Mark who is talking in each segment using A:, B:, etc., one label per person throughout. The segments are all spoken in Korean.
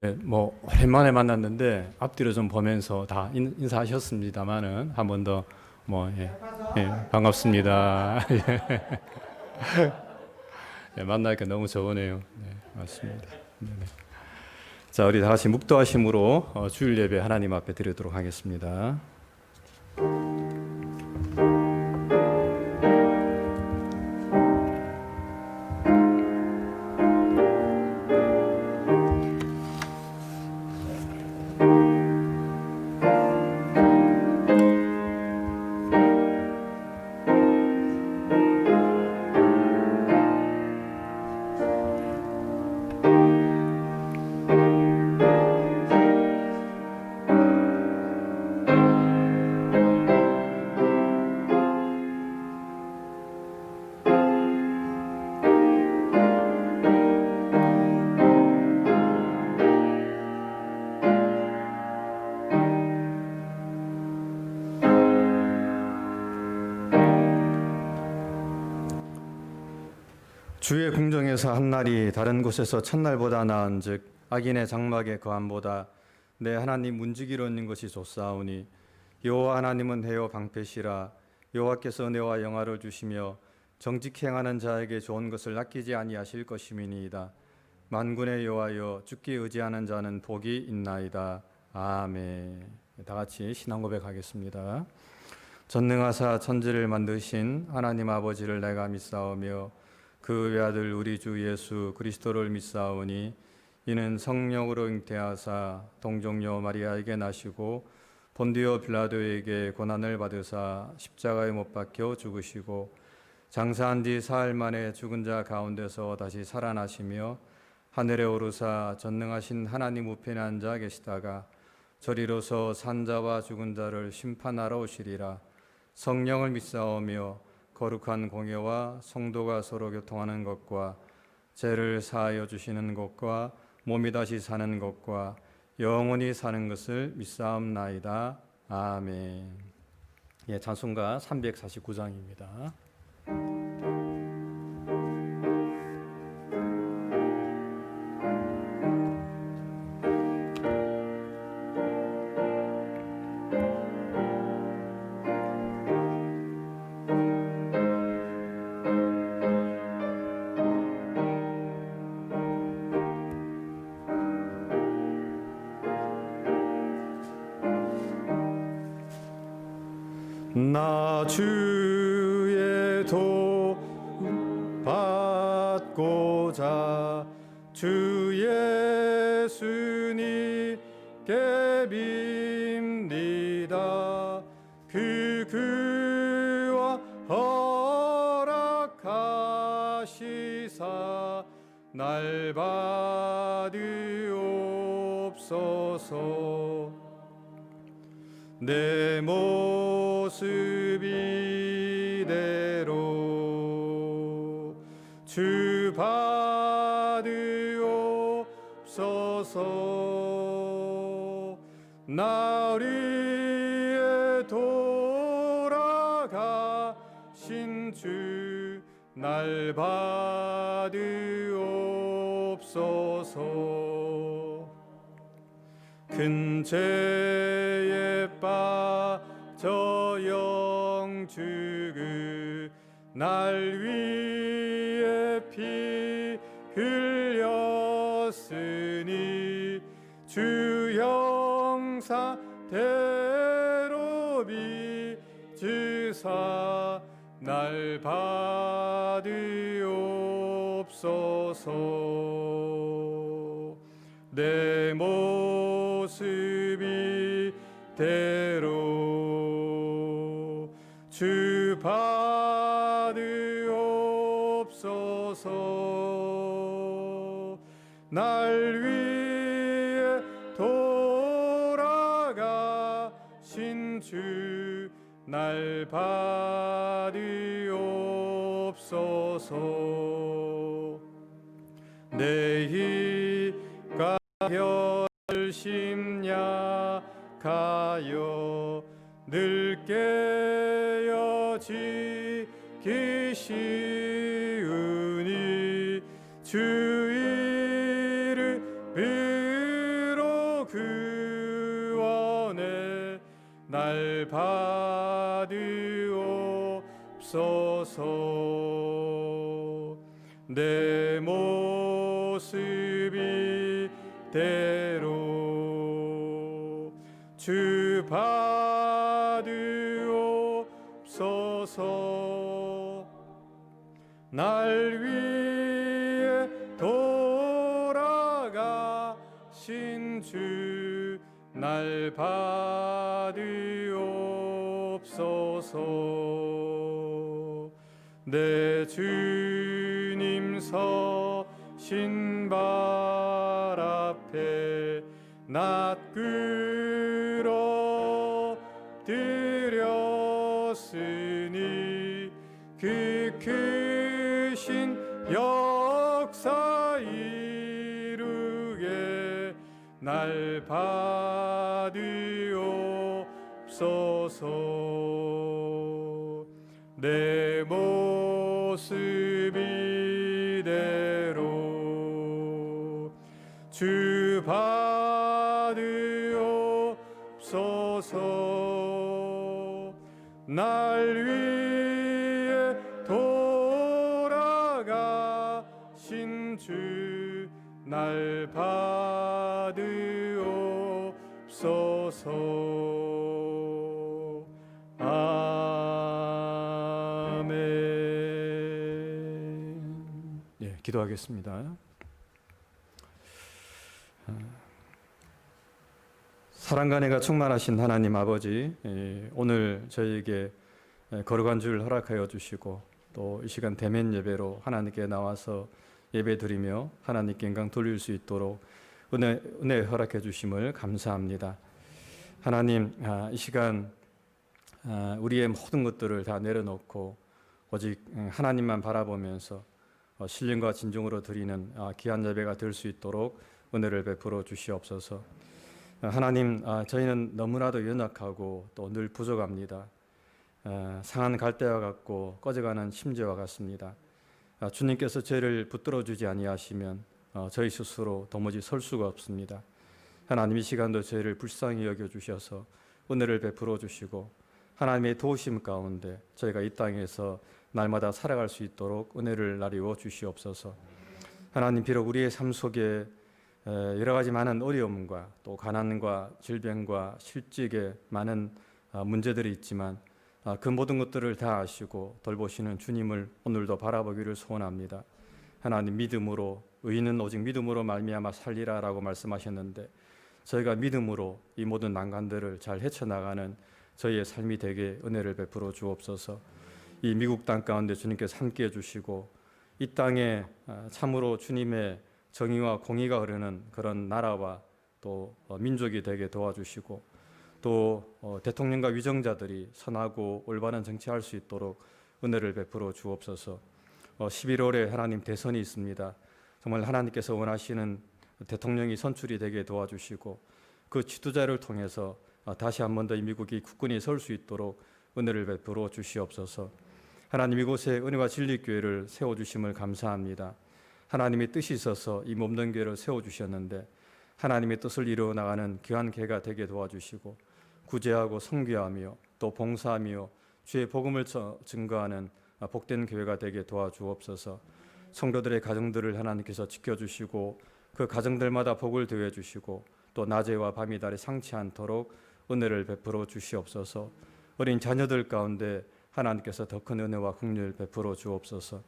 A: 네, 뭐 오랜만에 만났는데 앞뒤로 좀 보면서 다 인사하셨습니다만은 한 번 더 뭐 반갑습니다. 예, 만나니까 너무 좋으네요. 네, 맞습니다. 네네. 자, 우리 다 같이 묵도하심으로 주일 예배 하나님 앞에 드리도록 하겠습니다. 주의 궁정에서 한 날이 다른 곳에서 첫날보다 나은즉 악인의 장막의 거함보다 내 하나님 문지기로 있는 것이 좋사오니 여호와 하나님은 해요 방패시라. 여호와께서 내와 영화를 주시며 정직 행하는 자에게 좋은 것을 아끼지 아니하실 것임이니이다. 만군의 여호와여, 주께 의지하는 자는 복이 있나이다. 아멘. 다 같이 신앙 고백하겠습니다. 전능하사 천지를 만드신 하나님 아버지를 내가 믿사오며 그 외아들 우리 주 예수 그리스도를 믿사오니 이는 성령으로 잉태하사 동정녀 마리아에게 나시고 본디오 빌라도에게 고난을 받으사 십자가에 못 박혀 죽으시고 장사한 뒤 사흘 만에 죽은 자 가운데서 다시 살아나시며 하늘에 오르사 전능하신 하나님 우편에 앉아 계시다가 저리로서 산자와 죽은 자를 심판하러 오시리라. 성령을 믿사오며 거룩한 공예와 성도가 서로 교통하는 것과 죄를 사하여 주시는 것과 몸이 다시 사는 것과 영원히 사는 것을 믿사옵나이다. 아멘. 예, 찬송가 349장입니다. 나 주의 도움 받고자 주 예수님께 빕니다. 그와 허락하시사 날 받으옵소서. 내 모습 이대로 주 받으옵소서. 날 위해 돌아가신 주 날 받으옵소서. 큰 죄에 빠져 영죽을 날 위해 피 흘렸으니 주 형상대로 빚으사 날 받으옵소서. 내 모습 이대로 주 받으옵소서. 날 위해 돌아가신 주 날 받으옵소서. 내 힘과 열심 약하여 늘 깨어지기 쉬우니 주 이름 날 받으옵소서. 내 모습이 대로 주 받으옵소서. 날 위해 돌아가신 주 날 받으옵소서. 내 주님 서신 발 앞에 낯 끌어드렸으니 그 크신 역사 이루게 날 받으옵소서. 내 모습 이대로 주 받으옵소서. 날 위해 돌아가신 주 날 받으옵소서. 아멘. 예, 기도하겠습니다. 사랑과 은혜가 충만하신 하나님 아버지, 오늘 저희에게 거룩한 주를 허락하여 주시고 또 이 시간 대면 예배로 하나님께 나와서 예배 드리며 하나님께 영광 돌릴 수 있도록 은혜 허락해 주심을 감사합니다. 하나님, 이 시간 우리의 모든 것들을 다 내려놓고 오직 하나님만 바라보면서 신령과 진정으로 드리는 귀한 예배가 될 수 있도록 은혜를 베풀어 주시옵소서. 하나님, 저희는 너무나도 연약하고 또 늘 부족합니다. 상한 갈대와 같고 꺼져가는 심지와 같습니다. 주님께서 저희를 붙들어 주지 아니하시면 저희 스스로 도무지 설 수가 없습니다. 하나님, 이 시간도 저희를 불쌍히 여겨 주셔서 은혜를 베풀어 주시고 하나님의 도우심 가운데 저희가 이 땅에서 날마다 살아갈 수 있도록 은혜를 나리워 주시옵소서. 하나님, 비록 우리의 삶 속에 여러 가지 많은 어려움과 또 가난과 질병과 실직의 많은 문제들이 있지만 그 모든 것들을 다 아시고 돌보시는 주님을 오늘도 바라보기를 소원합니다. 하나님, 믿음으로 의인은 오직 믿음으로 말미암아 살리라라고 말씀하셨는데 저희가 믿음으로 이 모든 난관들을 잘 헤쳐나가는 저희의 삶이 되게 은혜를 베풀어 주옵소서. 이 미국 땅 가운데 주님께서 함께해 주시고 이 땅에 참으로 주님의 정의와 공의가 흐르는 그런 나라와 또 민족이 되게 도와주시고 또 대통령과 위정자들이 선하고 올바른 정치할 수 있도록 은혜를 베풀어 주옵소서. 11월에 하나님 대선이 있습니다. 정말 하나님께서 원하시는 대통령이 선출이 되게 도와주시고 그 지도자를 통해서 다시 한 번 더 이 미국이 굳건히 설 수 있도록 은혜를 베풀어 주시옵소서. 하나님, 이곳에 은혜와 진리교회를 세워주심을 감사합니다. 하나님의 뜻이 있어서 이 몸된 교회를 세워주셨는데 하나님의 뜻을 이루어 나가는 귀한 교회가 되게 도와주시고 구제하고 선교하며 또 봉사하며 주의 복음을 증거하는 복된 교회가 되게 도와주옵소서. 성도들의 가정들을 하나님께서 지켜주시고 그 가정들마다 복을 더해 주시고 또 낮에와 밤이 달에 상치 않도록 은혜를 베풀어 주시옵소서. 어린 자녀들 가운데 하나님께서 더 큰 은혜와 긍휼을 베풀어 주옵소서.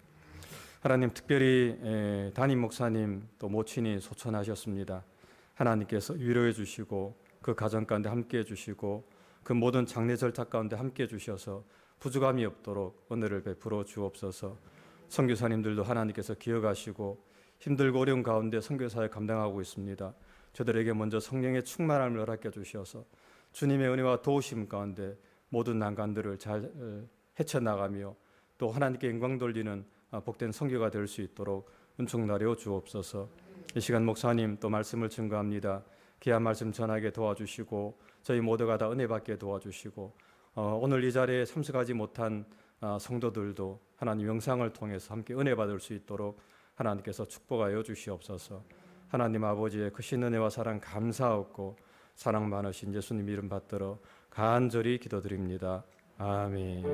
A: 하나님, 특별히 담임 목사님 또 모친이 소천하셨습니다. 하나님께서 위로해 주시고 그 가정 가운데 함께해 주시고 그 모든 장례 절차 가운데 함께해 주셔서 부족함이 없도록 은혜를 베풀어 주옵소서. 선교사님들도 하나님께서 기억하시고 힘들고 어려운 가운데 선교사에 감당하고 있습니다. 저들에게 먼저 성령의 충만함을 허락해 주셔서 주님의 은혜와 도우심 가운데 모든 난관들을 잘 헤쳐나가며 또 하나님께 영광 돌리는 복된 선교가 될 수 있도록 은총 나려 주옵소서. 이 시간 목사님 또 말씀을 증거합니다. 귀한 말씀 전하게 도와주시고 저희 모두가 다 은혜 받게 도와주시고 오늘 이 자리에 참석하지 못한 성도들도 하나님 영상을 통해서 함께 은혜 받을 수 있도록 하나님께서 축복하여 주시옵소서. 하나님 아버지의 크신 은혜와 사랑 감사하고 사랑 많으신 예수님 이름 받들어 간절히 기도드립니다. 아멘.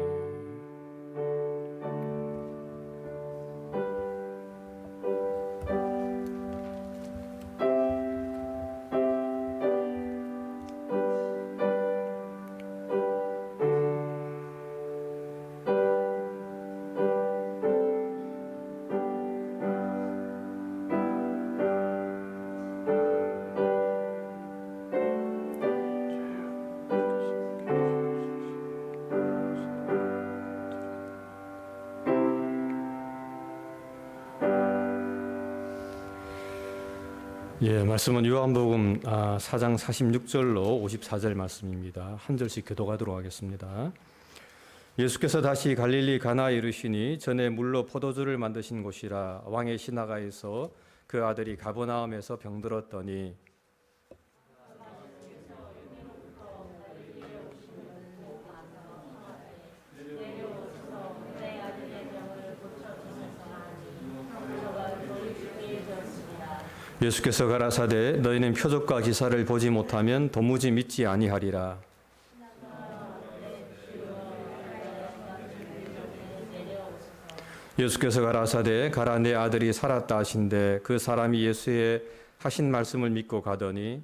A: 예, 말씀은 요한복음 4장 46절로 54절 말씀입니다. 한 절씩 교독하도록 하겠습니다. 예수께서 다시 갈릴리 가나에 이르시니 전에 물로 포도주를 만드신 곳이라 왕의 시나가에서 그 아들이 가버나움에서 병들었더니 예수께서 가라사대 너희는 표적과 기사를 보지 못하면 도무지 믿지 아니하리라. 예수께서 가라사대 가라 내 아들이 살았다 하신대 그 사람이 예수의 하신 말씀을 믿고 가더니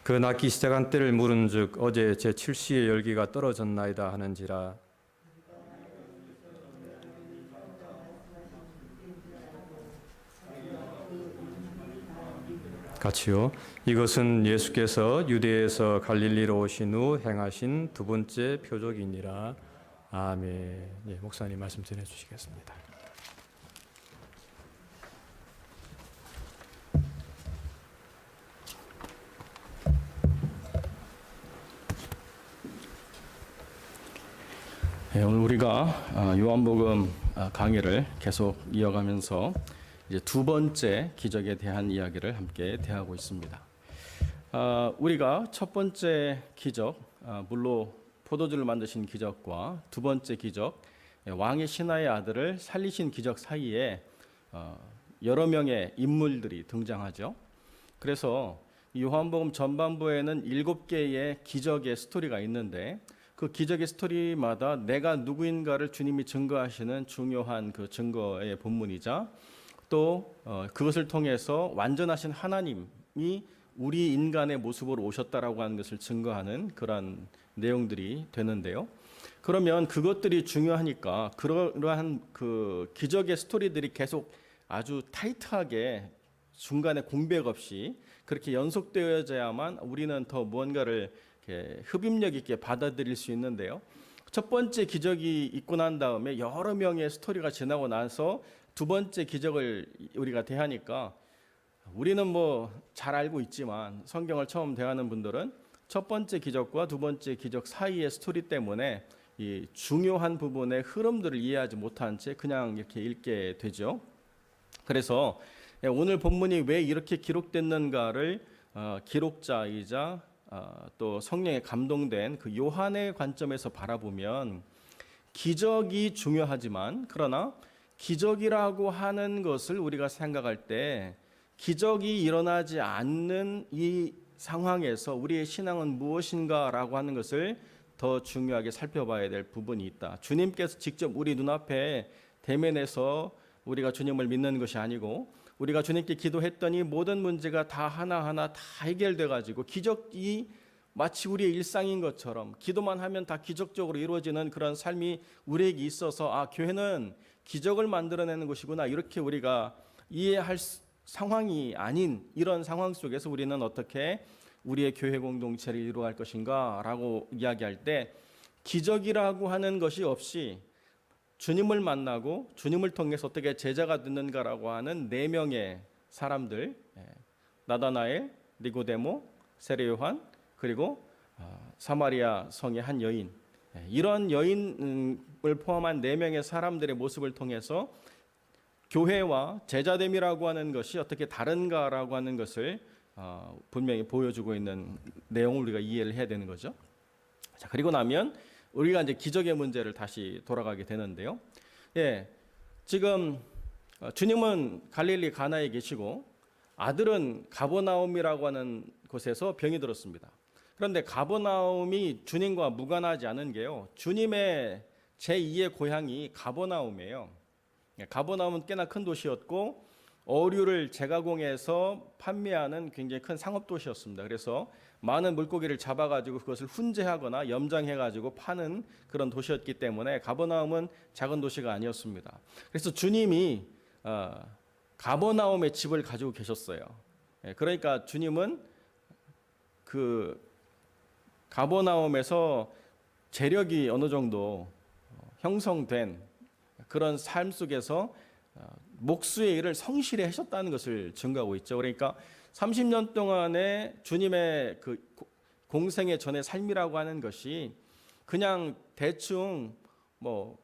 A: 그 낳기 시작한 때를 물은즉 어제 제 칠시의 열기가 떨어졌나이다 하는지라. 같이요. 이것은 예수께서 유대에서 갈릴리로 오신 후 행하신 두 번째 표적이니라. 아멘. 예, 목사님 말씀 전해 주시겠습니다.
B: 네, 오늘 우리가 요한복음 강의를 계속 이어가면서 이제 두 번째 기적에 대한 이야기를 함께 대하고 있습니다. 우리가 첫 번째 기적, 물로 포도주를 만드신 기적과 두 번째 기적, 왕의 신하의 아들을 살리신 기적 사이에 여러 명의 인물들이 등장하죠. 그래서 요한복음 전반부에는 7개의 기적의 스토리가 있는데 그 기적의 스토리마다 내가 누구인가를 주님이 증거하시는 중요한 그 증거의 본문이자 또 그것을 통해서 완전하신 하나님이 우리 인간의 모습으로 오셨다라고 하는 것을 증거하는 그러한 내용들이 되는데요. 그러면 그것들이 중요하니까 그러한 그 기적의 스토리들이 계속 아주 타이트하게 중간에 공백 없이 그렇게 연속되어야만 우리는 더 무언가를 흡입력 있게 받아들일 수 있는데요. 첫 번째 기적이 있고 난 다음에 여러 명의 스토리가 지나고 나서 두 번째 기적을 우리가 대하니까 우리는 뭐 잘 알고 있지만 성경을 처음 대하는 분들은 첫 번째 기적과 두 번째 기적 사이의 스토리 때문에 이 중요한 부분의 흐름들을 이해하지 못한 채 그냥 이렇게 읽게 되죠. 그래서 오늘 본문이 왜 이렇게 기록됐는가를 기록자이자 또 성령에 감동된 그 요한의 관점에서 바라보면 기적이 중요하지만 그러나 기적이라고 하는 것을 우리가 생각할 때 기적이 일어나지 않는 이 상황에서 우리의 신앙은 무엇인가라고 하는 것을 더 중요하게 살펴봐야 될 부분이 있다. 주님께서 직접 우리 눈앞에 대면해서 우리가 주님을 믿는 것이 아니고 우리가 주님께 기도했더니 모든 문제가 다 하나하나 다 해결돼 가지고 기적이 마치 우리의 일상인 것처럼 기도만 하면 다 기적적으로 이루어지는 그런 삶이 우리에게 있어서 교회는 기적을 만들어내는 것이구나 이렇게 우리가 이해할 상황이 아닌 이런 상황 속에서 우리는 어떻게 우리의 교회 공동체를 이루어갈 것인가 라고 이야기할 때 기적이라고 하는 것이 없이 주님을 만나고 주님을 통해서 어떻게 제자가 듣는가라고 하는 4명의 사람들, 나다나엘, 니고데모, 세례 요한 그리고 사마리아 성의 한 여인, 이런 여인을 포함한 4명의 사람들의 모습을 통해서 교회와 제자됨이라고 하는 것이 어떻게 다른가라고 하는 것을 분명히 보여주고 있는 내용을 우리가 이해를 해야 되는 거죠. 자, 그리고 나면 우리가 이제 기적의 문제를 다시 돌아가게 되는데요. 지금 주님은 갈릴리 가나에 계시고 아들은 가버나움이라고 하는 곳에서 병이 들었습니다. 그런데 가버나움이 주님과 무관하지 않은 게요. 주님의 제2의 고향이 가버나움이에요. 가버나움은 꽤나 큰 도시였고 어류를 제가공해서 판매하는 굉장히 큰 상업 도시였습니다. 그래서 많은 물고기를 잡아가지고 그것을 훈제하거나 염장해가지고 파는 그런 도시였기 때문에 가버나움은 작은 도시가 아니었습니다. 그래서 주님이 가버나움의 집을 가지고 계셨어요. 그러니까 주님은 그 가버나움에서 재력이 어느 정도 형성된 그런 삶 속에서 목수의 일을 성실히 하셨다는 것을 증거하고 있죠. 그러니까 30년 동안의 주님의 그 공생의 전의 삶이라고 하는 것이 그냥 대충 뭐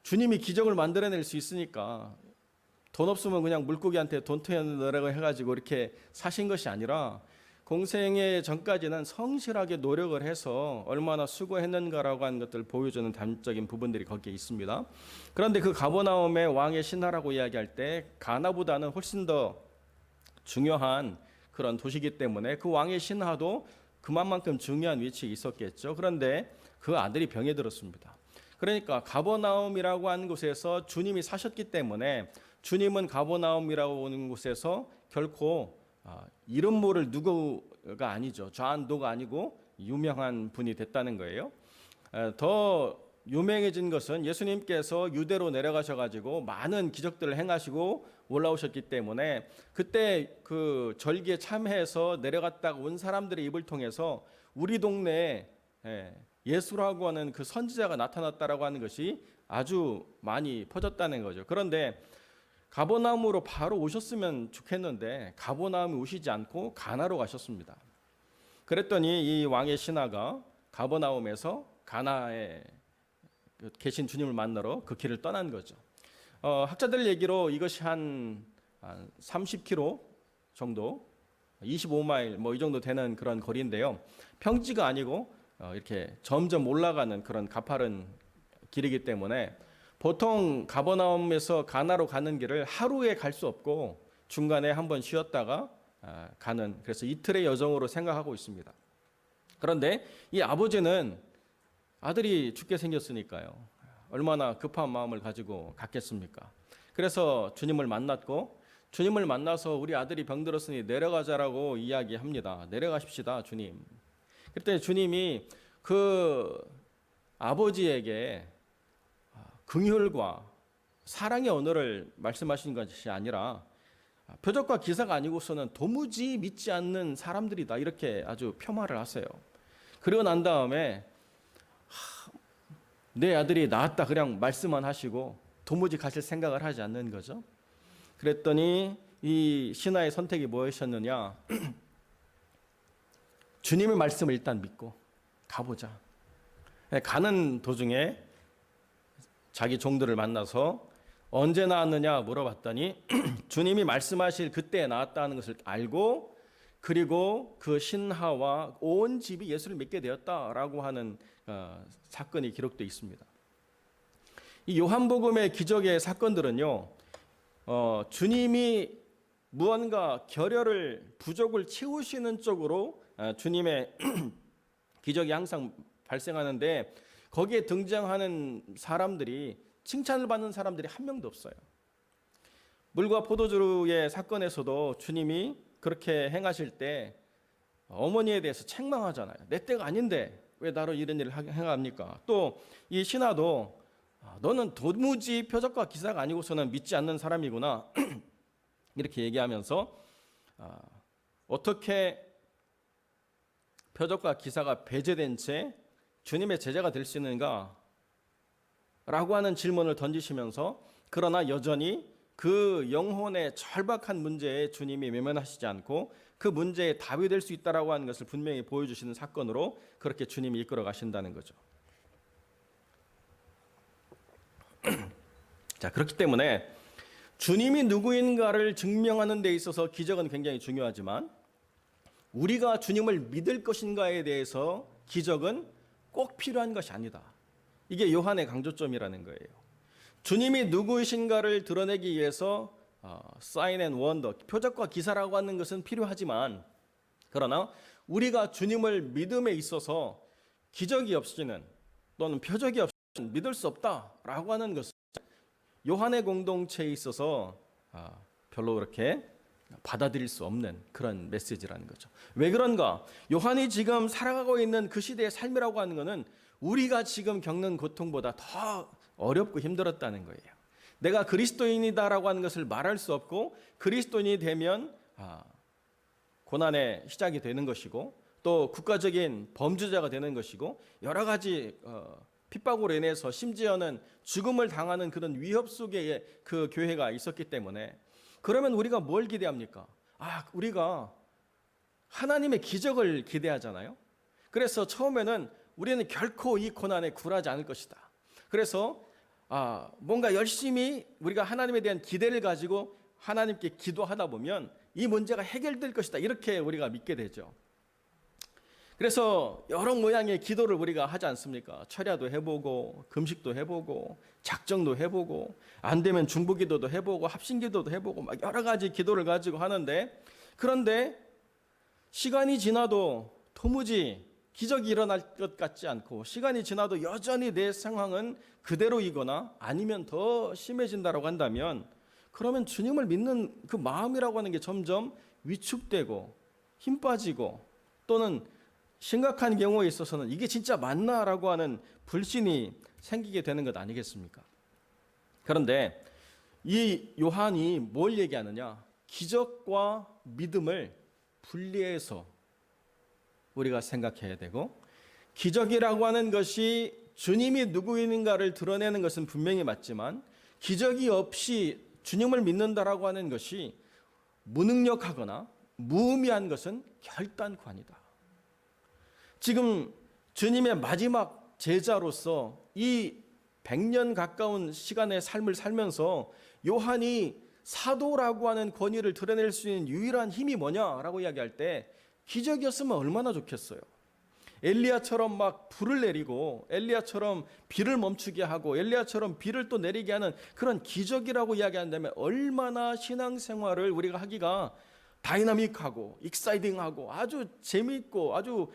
B: 주님이 기적을 만들어낼 수 있으니까 돈 없으면 그냥 물고기한테 돈 토해내라고 해가지고 이렇게 사신 것이 아니라 공생의 전까지는 성실하게 노력을 해서 얼마나 수고했는가라고 하는 것들을 보여주는 단적인 부분들이 거기에 있습니다. 그런데 그 가버나움의 왕의 신하라고 이야기할 때 가나보다는 훨씬 더 중요한 그런 도시이기 때문에 그 왕의 신하도 그만큼 중요한 위치에 있었겠죠. 그런데 그 아들이 병에 들었습니다. 그러니까 가버나움이라고 하는 곳에서 주님이 사셨기 때문에 주님은 가버나움이라고 하는 곳에서 결코 이름 모를 누구가 아니죠. 좌안도가 아니고 유명한 분이 됐다는 거예요. 더 유명해진 것은 예수님께서 유대로 내려가셔가지고 많은 기적들을 행하시고 올라오셨기 때문에 그때 그 절기에 참여해서 내려갔다가 온 사람들의 입을 통해서 우리 동네에 예수라고 하는 그 선지자가 나타났다라고 하는 것이 아주 많이 퍼졌다는 거죠. 그런데 가버나움으로 바로 오셨으면 좋겠는데 가버나움에 오시지 않고 가나로 가셨습니다. 그랬더니 이 왕의 신하가 가버나움에서 가나에 계신 주님을 만나러 그 길을 떠난 거죠. 학자들 얘기로 이것이 한 30km 정도, 25마일 뭐 이 정도 되는 그런 거리인데요. 평지가 아니고 이렇게 점점 올라가는 그런 가파른 길이기 때문에 보통 가버나움에서 가나로 가는 길을 하루에 갈 수 없고 중간에 한번 쉬었다가 가는, 그래서 이틀의 여정으로 생각하고 있습니다. 그런데 이 아버지는 아들이 죽게 생겼으니까요. 얼마나 급한 마음을 가지고 갔겠습니까? 그래서 주님을 만났고 주님을 만나서 우리 아들이 병들었으니 내려가자라고 이야기합니다. 내려가십시다, 주님. 그때 주님이 그 아버지에게 긍휼과 사랑의 언어를 말씀하신 것이 아니라 표적과 기사가 아니고서는 도무지 믿지 않는 사람들이다, 이렇게 아주 폄하를 하세요. 그리고 난 다음에 내 아들이 나았다 그냥 말씀만 하시고 도무지 가실 생각을 하지 않는 거죠. 그랬더니 이 신하의 선택이 무엇이었느냐? 주님의 말씀을 일단 믿고 가보자. 가는 도중에 자기 종들을 만나서 언제 나았느냐 물어봤더니 주님이 말씀하실 그때 나았다는 것을 알고 그리고 그 신하와 온 집이 예수를 믿게 되었다라고 하는 사건이 기록되어 있습니다. 이 요한복음의 기적의 사건들은요, 주님이 무언가 결여를 부족을 채우시는 쪽으로 주님의 기적이 항상 발생하는데 거기에 등장하는 사람들이 칭찬을 받는 사람들이 한 명도 없어요. 물과 포도주의 사건에서도 주님이 그렇게 행하실 때 어머니에 대해서 책망하잖아요. 내 때가 아닌데 왜 나로 이런 일을 행합니까? 또 이 신하도 너는 도무지 표적과 기사가 아니고서는 믿지 않는 사람이구나 이렇게 얘기하면서 어떻게 표적과 기사가 배제된 채 주님의 제자가 될 수 있는가? 라고 하는 질문을 던지시면서 그러나 여전히 그 영혼의 절박한 문제에 주님이 외면하시지 않고 그 문제에 답이 될 수 있다라고 하는 것을 분명히 보여주시는 사건으로 그렇게 주님이 이끌어 가신다는 거죠. 자, 그렇기 때문에 주님이 누구인가를 증명하는 데 있어서 기적은 굉장히 중요하지만 우리가 주님을 믿을 것인가에 대해서 기적은 꼭 필요한 것이 아니다. 이게 요한의 강조점이라는 거예요. 주님이 누구이신가를 드러내기 위해서 사인 앤 원더, 표적과 기사라고 하는 것은 필요하지만, 그러나 우리가 주님을 믿음에 있어서 기적이 없이는 또는 표적이 없이는 믿을 수 없다라고 하는 것은 요한의 공동체에 있어서 별로 그렇게 받아들일 수 없는 그런 메시지라는 거죠. 왜 그런가? 요한이 지금 살아가고 있는 그 시대의 삶이라고 하는 것은 우리가 지금 겪는 고통보다 더 어렵고 힘들었다는 거예요. 내가 그리스도인이다라고 하는 것을 말할 수 없고, 그리스도인이 되면 고난의 시작이 되는 것이고, 또 국가적인 범죄자가 되는 것이고, 여러 가지 핍박으로 인해서 심지어는 죽음을 당하는 그런 위협 속에 그 교회가 있었기 때문에, 그러면 우리가 뭘 기대합니까? 우리가 하나님의 기적을 기대하잖아요. 그래서 처음에는 우리는 결코 이 고난에 굴하지 않을 것이다. 그래서 뭔가 열심히 우리가 하나님에 대한 기대를 가지고 하나님께 기도하다 보면 이 문제가 해결될 것이다, 이렇게 우리가 믿게 되죠. 그래서 여러 모양의 기도를 우리가 하지 않습니까? 철야도 해보고, 금식도 해보고, 작정도 해보고, 안 되면 중보기도도 해보고, 합심기도도 해보고, 막 여러 가지 기도를 가지고 하는데, 그런데 시간이 지나도 도무지 기적이 일어날 것 같지 않고, 시간이 지나도 여전히 내 상황은 그대로이거나 아니면 더 심해진다라고 한다면, 그러면 주님을 믿는 그 마음이라고 하는 게 점점 위축되고 힘 빠지고, 또는 심각한 경우에 있어서는 이게 진짜 맞나라고 하는 불신이 생기게 되는 것 아니겠습니까? 그런데 이 요한이 뭘 얘기하느냐? 기적과 믿음을 분리해서 우리가 생각해야 되고, 기적이라고 하는 것이 주님이 누구인가를 드러내는 것은 분명히 맞지만, 기적이 없이 주님을 믿는다라고 하는 것이 무능력하거나 무의미한 것은 결단코 아니다. 지금 주님의 마지막 제자로서 이 100년 가까운 시간의 삶을 살면서 요한이 사도라고 하는 권위를 드러낼 수 있는 유일한 힘이 뭐냐라고 이야기할 때, 기적이었으면 얼마나 좋겠어요. 엘리야처럼 막 불을 내리고, 엘리야처럼 비를 멈추게 하고, 엘리야처럼 비를 또 내리게 하는 그런 기적이라고 이야기한다면 얼마나 신앙생활을 우리가 하기가 다이나믹하고 익사이딩하고 아주 재미있고 아주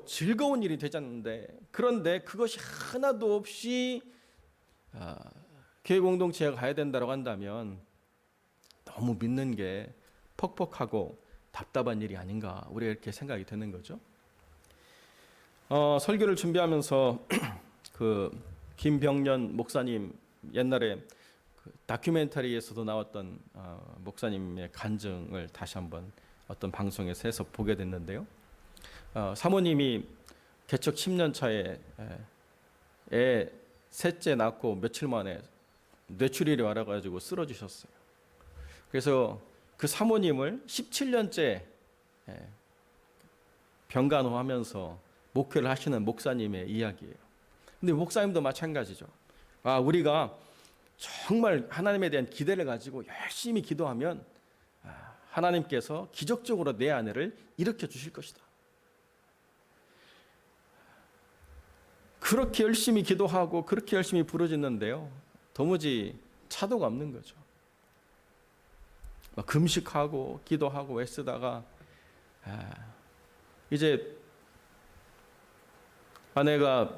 B: 즐거운 일이 되잖는데, 그런데 그것이 하나도 없이 교회 공동체가 가야 된다고 한다면 너무 믿는 게 퍽퍽하고 답답한 일이 아닌가, 우리가 이렇게 생각이 되는 거죠. 설교를 준비하면서 그 김병년 목사님, 옛날에 그 다큐멘터리에서도 나왔던 목사님의 간증을 다시 한번 어떤 방송에서 해서 보게 됐는데요. 사모님이 개척 10년 차에 애 셋째 낳고 며칠 만에 뇌출혈이 와가지고 쓰러지셨어요. 그래서 그 사모님을 17년째 병간호하면서 목회를 하시는 목사님의 이야기예요. 근데 목사님도 마찬가지죠. 우리가 정말 하나님에 대한 기대를 가지고 열심히 기도하면 하나님께서 기적적으로 내 아내를 일으켜 주실 것이다. 그렇게 열심히 기도하고 그렇게 열심히 부르짖는데요, 도무지 차도가 없는 거죠. 금식하고 기도하고 애쓰다가 이제 아내가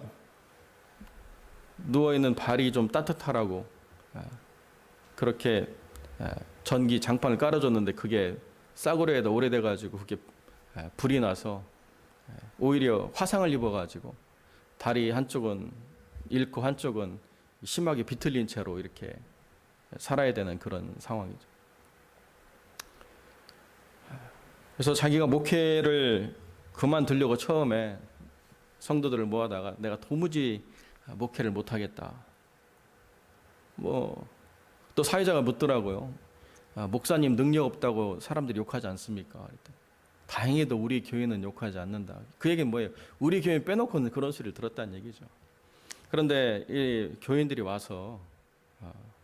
B: 누워있는 발이 좀 따뜻하라고 그렇게 전기 장판을 깔아줬는데, 그게 싸구려에다 오래돼가지고 그게 불이 나서 오히려 화상을 입어가지고 다리 한쪽은 잃고 한쪽은 심하게 비틀린 채로 이렇게 살아야 되는 그런 상황이죠. 그래서 자기가 목회를 그만두려고 처음에 성도들을 모아다가 내가 도무지 목회를 못하겠다. 또 사회자가 묻더라고요. 목사님 능력 없다고 사람들이 욕하지 않습니까? 다행히도 우리 교회는 욕하지 않는다. 그 얘기는 뭐예요? 우리 교회 빼놓고는 그런 소리를 들었다는 얘기죠. 그런데 이 교인들이 와서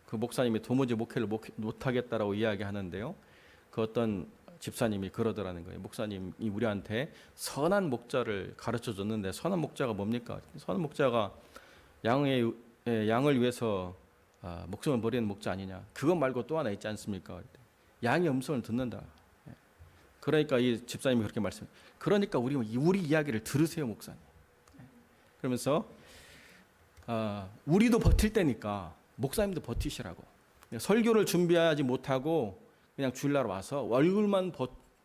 B: 그 목사님이 도무지 목회를 못하겠다라고 이야기하는데요, 그 어떤 집사님이 그러더라는 거예요. 목사님이 우리한테 선한 목자를 가르쳐 줬는데, 선한 목자가 뭡니까? 선한 목자가 양을 위해서 목숨을 버리는 목자 아니냐. 그것 말고 또 하나 있지 않습니까? 양의 음성을 듣는다. 그러니까 이 집사님이 그렇게 말씀해요. 그러니까 우리 이야기를 들으세요, 목사님. 그러면서 우리도 버틸 때니까 목사님도 버티시라고. 설교를 준비하지 못하고 그냥 주일날 와서 얼굴만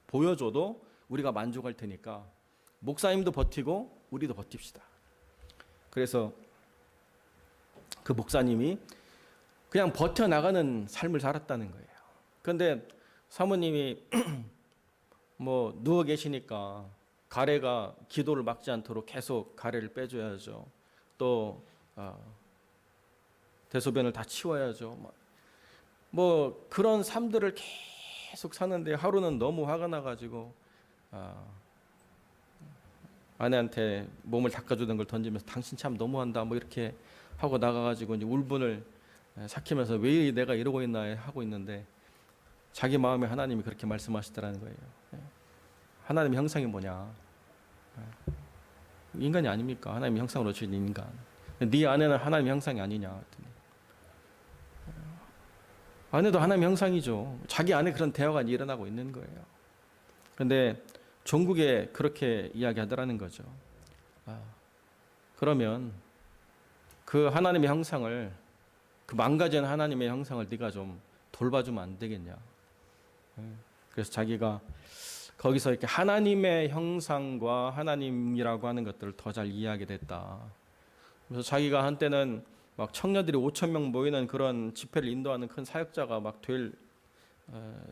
B: 보여줘도 우리가 만족할 테니까 목사님도 버티고 우리도 버팁시다. 그래서 그 목사님이 그냥 버텨나가는 삶을 살았다는 거예요. 그런데 사모님이 뭐 누워 계시니까 가래가 기도를 막지 않도록 계속 가래를 빼줘야죠. 또 대소변을 다 치워야죠. 뭐 그런 삶들을 계속 사는데 하루는 너무 화가 나가지고 아내한테 몸을 닦아주던 걸 던지면서 당신 참 너무한다 뭐 이렇게 하고 나가가지고 이제 울분을 삭히면서 왜 내가 이러고 있나 하고 있는데 자기 마음에 하나님이 그렇게 말씀하시더라는 거예요. 하나님의 형상이 뭐냐? 인간이 아닙니까? 하나님의 형상으로 지은 인간. 네 아내는 하나님의 형상이 아니냐? 했더니 아내도 하나님의 형상이죠. 자기 안에 그런 대화가 일어나고 있는 거예요. 그런데 종국에 그렇게 이야기하더라는 거죠. 그러면 그 하나님의 형상을 그 망가진 하나님의 형상을 네가 좀 돌봐주면 안 되겠냐? 그래서 자기가 거기서 이렇게 하나님의 형상과 하나님이라고 하는 것들을 더 잘 이해하게 됐다. 그래서 자기가 한때는 막 청년들이 5천 명 모이는 그런 집회를 인도하는 큰 사역자가 막 될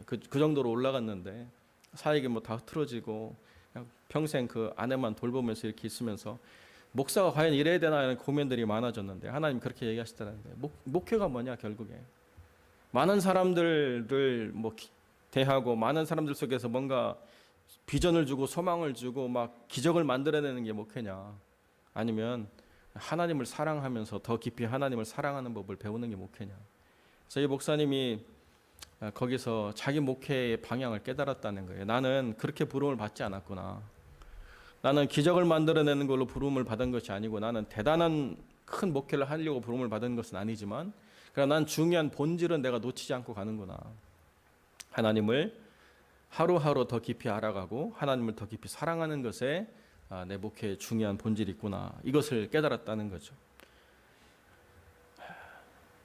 B: 그 정도로 올라갔는데 사역이 뭐 다 흐트러지고 그냥 평생 그 아내만 돌보면서 이렇게 있으면서 목사가 과연 이래야 되나 하는 고민들이 많아졌는데 하나님 그렇게 얘기하시더라는데 목회가 뭐냐 결국에 많은 사람들을 뭐 대하고 많은 사람들 속에서 뭔가 비전을 주고 소망을 주고 막 기적을 만들어내는 게 목회냐 아니면 하나님을 사랑하면서 더 깊이 하나님을 사랑하는 법을 배우는 게 목회냐. 저희 목사님이 거기서 자기 목회의 방향을 깨달았다는 거예요. 나는 그렇게 부름을 받지 않았구나. 나는 기적을 만들어내는 걸로 부름을 받은 것이 아니고 나는 대단한 큰 목회를 하려고 부름을 받은 것은 아니지만 그러나 난 중요한 본질은 내가 놓치지 않고 가는구나. 하나님을 하루하루 더 깊이 알아가고 하나님을 더 깊이 사랑하는 것에 내 목회에 중요한 본질이 있구나. 이것을 깨달았다는 거죠.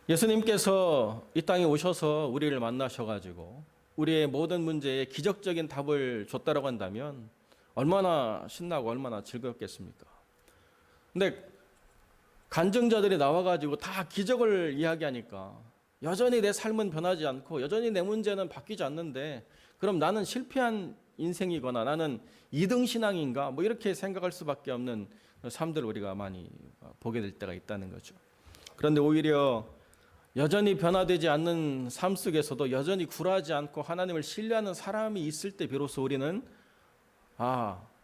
B: 예수님께서 이 땅에 오셔서 우리를 만나셔가지고 우리의 모든 문제에 기적적인 답을 줬다라고 한다면 얼마나 신나고 얼마나 즐겁겠습니까? 근데 간증자들이 나와가지고 다 기적을 이야기하니까 여전히 내 삶은 변하지 않고 여전히 내 문제는 바뀌지 않는데 그럼 나는 실패한 인생이거나 나는 2등 신앙인가 뭐 이렇게 생각할 수밖에 없는 삶들을 우리가 많이 보게 될 때가 있다는 거죠. 그런데 오히려 여전히 변화되지 않는 삶 속에서도 여전히 굴하지 않고 하나님을 신뢰하는 사람이 있을 때 비로소 우리는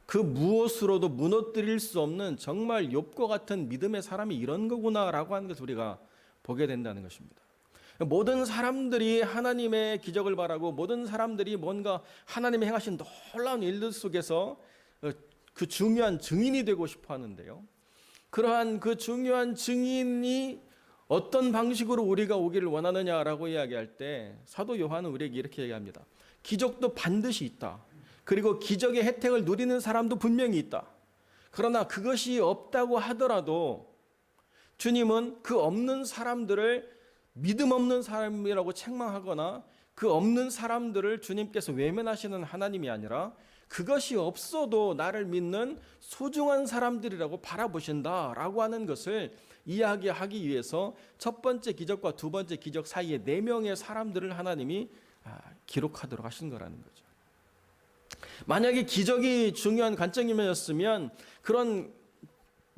B: 그 무엇으로도 무너뜨릴 수 없는 정말 욥과 같은 믿음의 사람이 이런 거구나라고 하는 것을 우리가 보게 된다는 것입니다. 모든 사람들이 하나님의 기적을 바라고 모든 사람들이 뭔가 하나님이 행하신 놀라운 일들 속에서 그 중요한 증인이 되고 싶어 하는데요. 그러한 그 중요한 증인이 어떤 방식으로 우리가 오기를 원하느냐라고 이야기할 때 사도 요한은 우리에게 이렇게 얘기합니다. 기적도 반드시 있다. 그리고 기적의 혜택을 누리는 사람도 분명히 있다. 그러나 그것이 없다고 하더라도 주님은 그 없는 사람들을 믿음 없는 사람이라고 책망하거나 그 없는 사람들을 주님께서 외면하시는 하나님이 아니라 그것이 없어도 나를 믿는 소중한 사람들이라고 바라보신다라고 하는 것을 이야기하기 위해서 첫 번째 기적과 두 번째 기적 사이에 4명의 사람들을 하나님이 기록하도록 하신 거라는 거죠. 만약에 기적이 중요한 관점이었으면 그런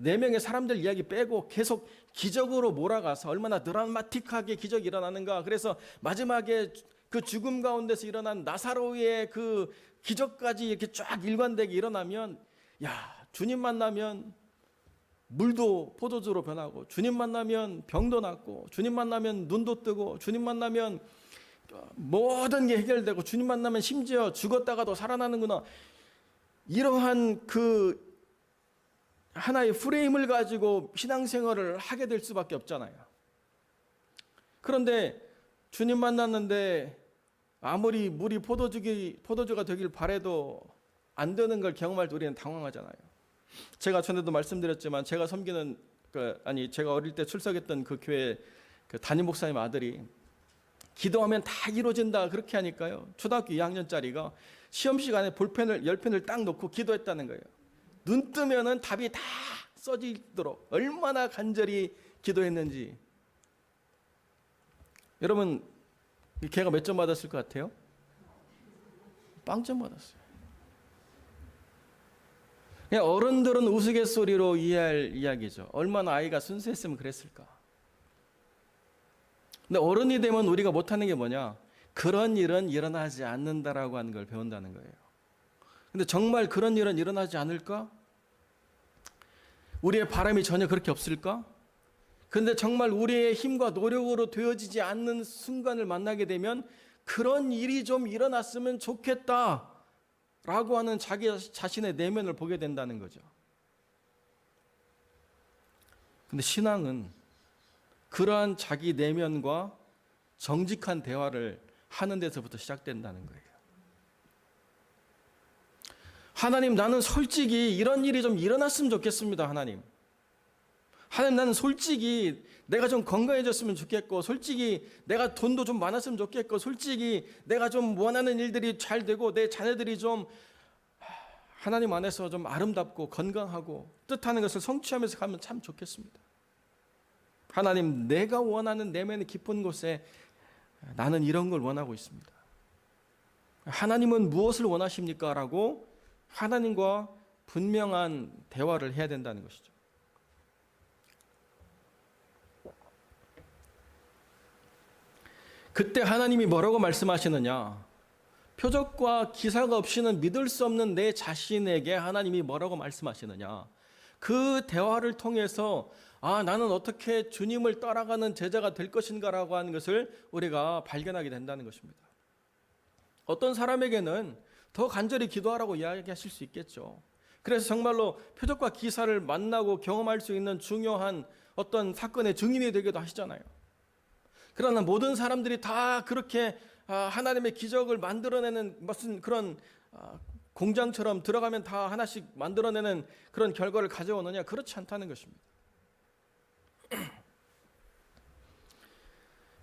B: 4명의 사람들 이야기 빼고 계속 기적으로 몰아가서 얼마나 드라마틱하게 기적이 일어나는가. 그래서 마지막에 그 죽음 가운데서 일어난 나사로의 그 기적까지 이렇게 쫙 일관되게 일어나면 주님 만나면 물도 포도주로 변하고 주님 만나면 병도 낫고 주님 만나면 눈도 뜨고 주님 만나면 모든 게 해결되고 주님 만나면 심지어 죽었다가도 살아나는구나. 이러한 그 하나의 프레임을 가지고 신앙생활을 하게 될 수밖에 없잖아요. 그런데 주님 만났는데 아무리 물이 포도주가 되길 바래도 안 되는 걸 경험할 때 우리는 당황하잖아요. 제가 전에도 말씀드렸지만 제가 섬기는 제가 어릴 때 출석했던 그 교회 그 담임 목사님 아들이 기도하면 다 이루어진다 그렇게 하니까요. 초등학교 2학년짜리가 시험 시간에 볼펜을 10펜을 딱 놓고 기도했다는 거예요. 눈 뜨면은 답이 다 써지도록 얼마나 간절히 기도했는지. 여러분 걔가 몇 점 받았을 것 같아요? 빵점 받았어요. 그냥 어른들은 우스갯소리로 이해할 이야기죠. 얼마나 아이가 순수했으면 그랬을까. 근데 어른이 되면 우리가 못하는 게 뭐냐? 그런 일은 일어나지 않는다라고 하는 걸 배운다는 거예요. 근데 정말 그런 일은 일어나지 않을까? 우리의 바람이 전혀 그렇게 없을까? 근데 정말 우리의 힘과 노력으로 되어지지 않는 순간을 만나게 되면 그런 일이 좀 일어났으면 좋겠다 라고 하는 자기 자신의 내면을 보게 된다는 거죠. 근데 신앙은 그러한 자기 내면과 정직한 대화를 하는 데서부터 시작된다는 거예요. 하나님, 나는 솔직히 이런 일이 좀 일어났으면 좋겠습니다. 하나님, 나는 솔직히 내가 좀 건강해졌으면 좋겠고, 솔직히 내가 돈도 좀 많았으면 좋겠고, 솔직히 내가 좀 원하는 일들이 잘 되고, 내 자녀들이 좀 하나님 안에서 좀 아름답고 건강하고 뜻하는 것을 성취하면서 가면 참 좋겠습니다. 하나님, 내가 원하는 내면의 깊은 곳에 나는 이런 걸 원하고 있습니다. 하나님은 무엇을 원하십니까? 라고 하나님과 분명한 대화를 해야 된다는 것이죠. 그때 하나님이 뭐라고 말씀하시느냐? 표적과 기사가 없이는 믿을 수 없는 내 자신에게 하나님이 뭐라고 말씀하시느냐? 그 대화를 통해서 나는 어떻게 주님을 따라가는 제자가 될 것인가라고 하는 것을 우리가 발견하게 된다는 것입니다. 어떤 사람에게는 더 간절히 기도하라고 이야기하실 수 있겠죠. 그래서 정말로 표적과 기사를 만나고 경험할 수 있는 중요한 어떤 사건의 증인이 되기도 하시잖아요. 그러나 모든 사람들이 다 그렇게 하나님의 기적을 만들어내는 무슨 그런 공장처럼 들어가면 다 하나씩 만들어내는 그런 결과를 가져오느냐? 그렇지 않다는 것입니다.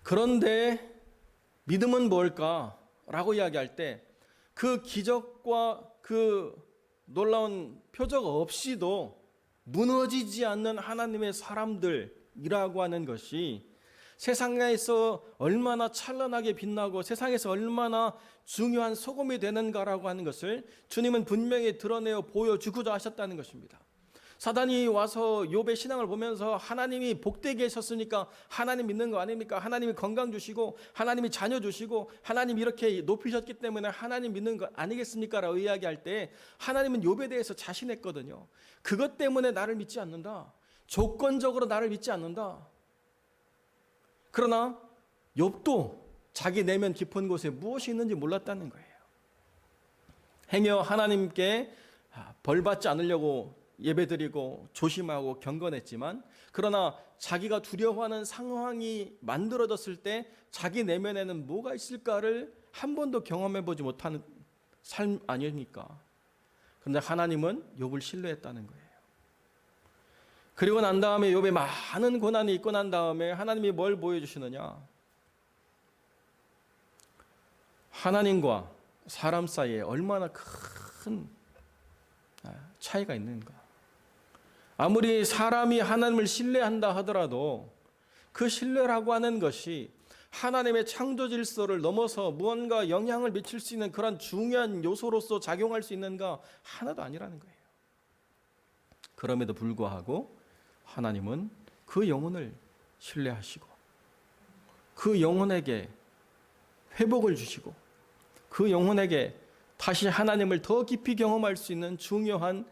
B: 그런데 믿음은 뭘까? 라고 이야기할 때 그 기적과 그 놀라운 표적 없이도 무너지지 않는 하나님의 사람들이라고 하는 것이 세상에서 얼마나 찬란하게 빛나고 세상에서 얼마나 중요한 소금이 되는가라고 하는 것을 주님은 분명히 드러내어 보여주고자 하셨다는 것입니다. 사단이 와서 욥의 신앙을 보면서 하나님이 복되게 하셨으니까 하나님 믿는 거 아닙니까? 하나님이 건강 주시고 하나님이 자녀 주시고 하나님 이렇게 높이셨기 때문에 하나님 믿는 거 아니겠습니까? 라고 이야기할 때 하나님은 욥에 대해서 자신했거든요. 그것 때문에 나를 믿지 않는다. 조건적으로 나를 믿지 않는다. 그러나 욥도 자기 내면 깊은 곳에 무엇이 있는지 몰랐다는 거예요. 행여 하나님께 벌받지 않으려고 예배드리고 조심하고 경건했지만 그러나 자기가 두려워하는 상황이 만들어졌을 때 자기 내면에는 뭐가 있을까를 한 번도 경험해보지 못하는 삶 아닙니까? 그런데 하나님은 욥을 신뢰했다는 거예요. 그리고 난 다음에 욥에 많은 고난이 있고 난 다음에 하나님이 뭘 보여주시느냐? 하나님과 사람 사이에 얼마나 큰 차이가 있는가? 아무리 사람이 하나님을 신뢰한다 하더라도 그 신뢰라고 하는 것이 하나님의 창조 질서를 넘어서 무언가 영향을 미칠 수 있는 그런 중요한 요소로서 작용할 수 있는가? 하나도 아니라는 거예요. 그럼에도 불구하고 하나님은 그 영혼을 신뢰하시고 그 영혼에게 회복을 주시고 그 영혼에게 다시 하나님을 더 깊이 경험할 수 있는 중요한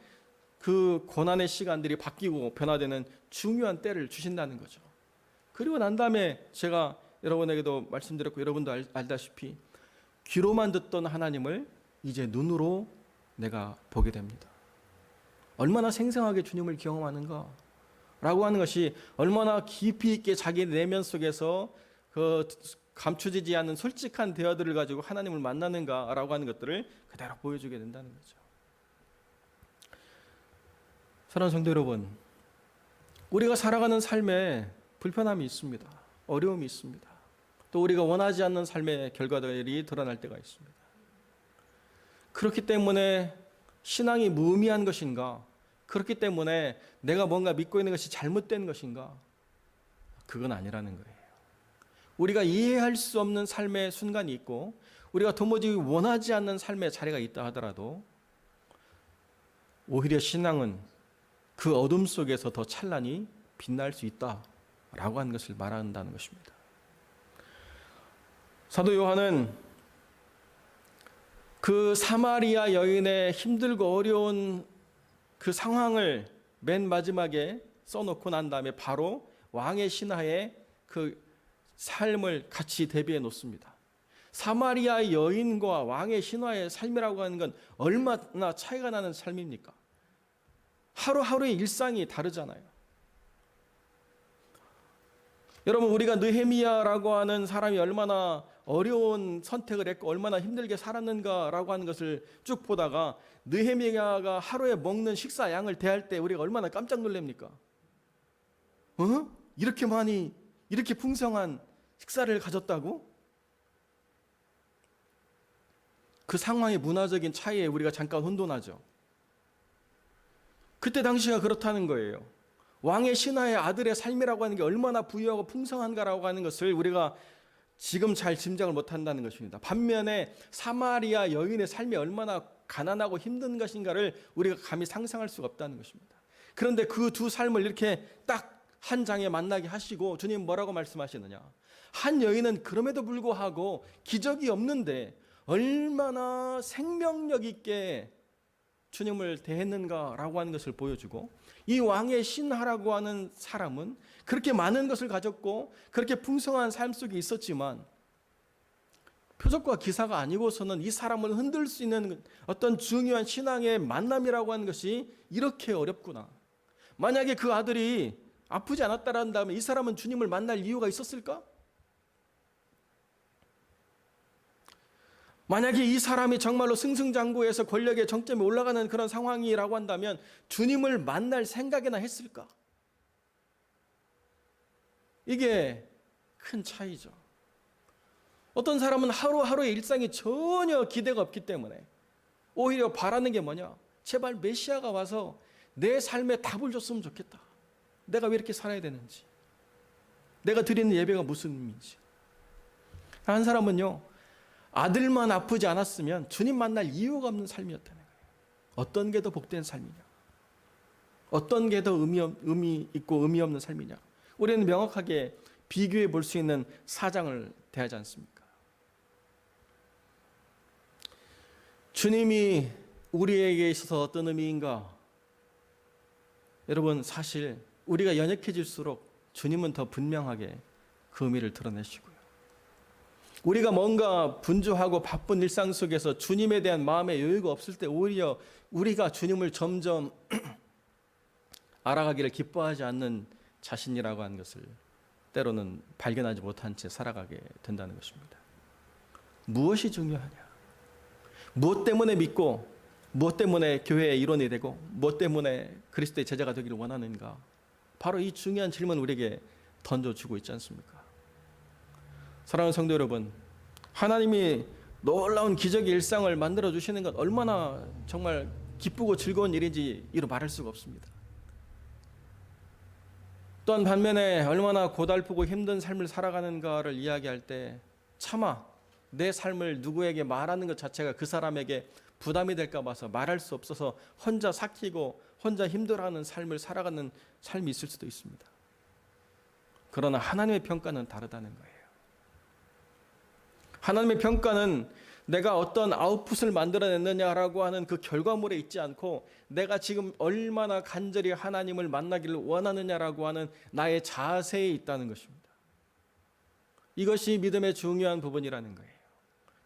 B: 그 고난의 시간들이 바뀌고 변화되는 중요한 때를 주신다는 거죠. 그리고 난 다음에 제가 여러분에게도 말씀드렸고 여러분도 알다시피 귀로만 듣던 하나님을 이제 눈으로 내가 보게 됩니다. 얼마나 생생하게 주님을 경험하는가 라고 하는 것이 얼마나 깊이 있게 자기 내면 속에서 그 감추지지 않는 솔직한 대화들을 가지고 하나님을 만나는가라고 하는 것들을 그대로 보여주게 된다는 거죠. 사랑하는 성도 여러분, 우리가 살아가는 삶에 불편함이 있습니다. 어려움이 있습니다. 또 우리가 원하지 않는 삶의 결과들이 드러날 때가 있습니다. 그렇기 때문에 신앙이 무의미한 것인가? 그렇기 때문에 내가 뭔가 믿고 있는 것이 잘못된 것인가? 그건 아니라는 거예요. 우리가 이해할 수 없는 삶의 순간이 있고 우리가 도무지 원하지 않는 삶의 자리가 있다 하더라도 오히려 신앙은 그 어둠 속에서 더 찬란히 빛날 수 있다라고 하는 것을 말한다는 것입니다. 사도 요한은 그 사마리아 여인의 힘들고 어려운 그 상황을 맨 마지막에 써놓고 난 다음에 바로 왕의 신하의 그 삶을 같이 대비해 놓습니다. 사마리아 여인과 왕의 신하의 삶이라고 하는 건 얼마나 차이가 나는 삶입니까? 하루하루의 일상이 다르잖아요. 여러분, 우리가 느헤미야라고 하는 사람이 얼마나 어려운 선택을 했고 얼마나 힘들게 살았는가라고 하는 것을 쭉 보다가 느헤미야가 하루에 먹는 식사 양을 대할 때 우리가 얼마나 깜짝 놀랍니까? 이렇게 많이, 이렇게 풍성한 식사를 가졌다고? 그 상황의 문화적인 차이에 우리가 잠깐 혼돈하죠. 그때 당시가 그렇다는 거예요. 왕의 신하의 아들의 삶이라고 하는 게 얼마나 부유하고 풍성한가라고 하는 것을 우리가 지금 잘 짐작을 못한다는 것입니다. 반면에 사마리아 여인의 삶이 얼마나 가난하고 힘든 것인가를 우리가 감히 상상할 수가 없다는 것입니다. 그런데 그 두 삶을 이렇게 딱 한 장에 만나게 하시고 주님 뭐라고 말씀하시느냐? 한 여인은 그럼에도 불구하고 기적이 없는데 얼마나 생명력 있게 주님을 대했는가라고 하는 것을 보여주고, 이 왕의 신하라고 하는 사람은 그렇게 많은 것을 가졌고 그렇게 풍성한 삶 속에 있었지만 표적과 기사가 아니고서는 이 사람을 흔들 수 있는 어떤 중요한 신앙의 만남이라고 하는 것이 이렇게 어렵구나. 만약에 그 아들이 아프지 않았다라는 다음에 이 사람은 주님을 만날 이유가 있었을까? 만약에 이 사람이 정말로 승승장구해서 권력의 정점에 올라가는 그런 상황이라고 한다면 주님을 만날 생각이나 했을까? 이게 큰 차이죠. 어떤 사람은 하루하루의 일상이 전혀 기대가 없기 때문에 오히려 바라는 게 뭐냐? 제발 메시아가 와서 내 삶에 답을 줬으면 좋겠다. 내가 왜 이렇게 살아야 되는지, 내가 드리는 예배가 무슨 의미인지. 한 사람은요, 아들만 아프지 않았으면 주님 만날 이유가 없는 삶이었다는 거예요. 어떤 게 더 복된 삶이냐? 어떤 게 더 의미 있고 의미 없는 삶이냐? 우리는 명확하게 비교해 볼 수 있는 사장을 대하지 않습니까? 주님이 우리에게 있어서 어떤 의미인가? 여러분, 사실 우리가 연약해질수록 주님은 더 분명하게 그 의미를 드러내시고요. 우리가 뭔가 분주하고 바쁜 일상 속에서 주님에 대한 마음의 여유가 없을 때 오히려 우리가 주님을 점점 알아가기를 기뻐하지 않는 자신이라고 하는 것을 때로는 발견하지 못한 채 살아가게 된다는 것입니다. 무엇이 중요하냐? 무엇 때문에 믿고 무엇 때문에 교회의 일원이 되고 무엇 때문에 그리스도의 제자가 되기를 원하는가? 바로 이 중요한 질문 우리에게 던져주고 있지 않습니까? 사랑하는 성도 여러분, 하나님이 놀라운 기적의 일상을 만들어주시는 것 얼마나 정말 기쁘고 즐거운 일인지 이루 말할 수가 없습니다. 또한 반면에 얼마나 고달프고 힘든 삶을 살아가는가를 이야기할 때 차마 내 삶을 누구에게 말하는 것 자체가 그 사람에게 부담이 될까 봐서 말할 수 없어서 혼자 삭히고 혼자 힘들어하는 삶을 살아가는 삶이 있을 수도 있습니다. 그러나 하나님의 평가는 다르다는 거예요. 하나님의 평가는 내가 어떤 아웃풋을 만들어냈느냐라고 하는 그 결과물에 있지 않고 내가 지금 얼마나 간절히 하나님을 만나기를 원하느냐라고 하는 나의 자세에 있다는 것입니다. 이것이 믿음의 중요한 부분이라는 거예요.